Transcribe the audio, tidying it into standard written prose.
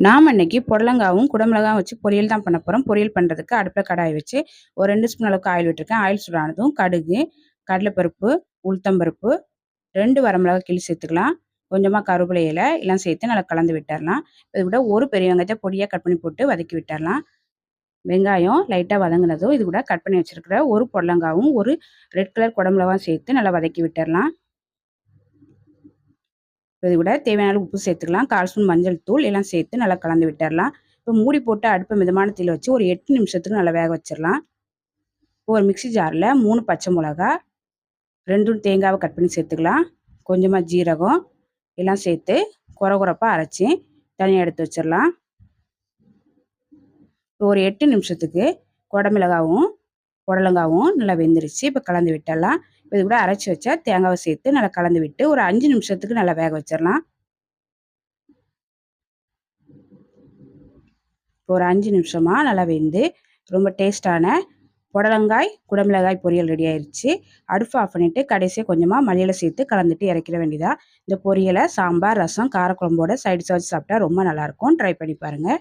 நாம இன்னைக்கு புடலங்காவும் குடமிளகாவும் வச்சு பொரியல் தான் பண்ண போகிறோம். பொரியல் பண்ணுறதுக்கு அடுப்பில் கடாய் வச்சு ஒரு 2 ஸ்பூன் அளவுக்கு ஆயில் விட்டுருக்கேன். ஆயில் சூடானதும் கடுகு, கடலைப்பருப்பு, உளுத்தம்பருப்பு, 2 வரமிளகா கிள்ளி சேர்த்துக்கலாம். கொஞ்சமாக கருவேப்பிலை இலை எல்லாம் சேர்த்து நல்லா கலந்து விட்டுறலாம். இதை விட ஒரு பெரிய வெங்காயத்தை பொடியாக கட் பண்ணி போட்டு வதக்கி விட்டுறலாம். வெங்காயம் லைட்டாக வதங்கினதும் இது கூட கட் பண்ணி வச்சுருக்கிற ஒரு புடலங்காவும் ஒரு ரெட் கலர் குடமிளகாவும் சேர்த்து நல்லா வதக்கி விட்டுறலாம். இது கூட தேவையான உப்பு சேர்த்துக்கலாம். 1/4 ஸ்பூன் மஞ்சள் தூள் எல்லாம் சேர்த்து நல்லா கலந்து விட்டுறலாம். இப்போ மூடி போட்டு அடுப்பை மிதமான தீயில வச்சு ஒரு 8 நிமிஷத்துக்கு நல்லா வேக வச்சிடலாம். ஒரு மிக்ஸி ஜாரில் 3 பச்சை மிளகா, 2 தேங்காவை கட் பண்ணி சேர்த்துக்கலாம். கொஞ்சமாக ஜீரகம் எல்லாம் சேர்த்து கொரகொரப்பாக அரைச்சி தனியாக எடுத்து வச்சிடலாம். ஒரு 8 நிமிஷத்துக்கு குடமிளகாவும் புடலங்காவும் நல்லா வெந்துருச்சு. இப்போ கலந்து விட்டுடலாம். இது கூட அரைச்சி வச்சா தேங்காவை சேர்த்து நல்லா கலந்து விட்டு ஒரு 5 நிமிஷத்துக்கு நல்லா வேக வச்சிடலாம். ஒரு 5 நிமிஷமா நல்லா வெந்து ரொம்ப டேஸ்டான புடலங்காய் குடமிளகாய் பொரியல் ரெடி ஆயிடுச்சு. அடுப்பு ஆஃப் பண்ணிவிட்டு கடைசியாக கொஞ்சமாக மல்லியில சேர்த்து கலந்துட்டு இறக்கிற வேண்டியதா. இந்த பொரியலை சாம்பார், ரசம், காரக்குழம்போட சைடிஷாக வச்சு சாப்பிட்டா ரொம்ப நல்லாயிருக்கும். ட்ரை பண்ணி பாருங்கள்.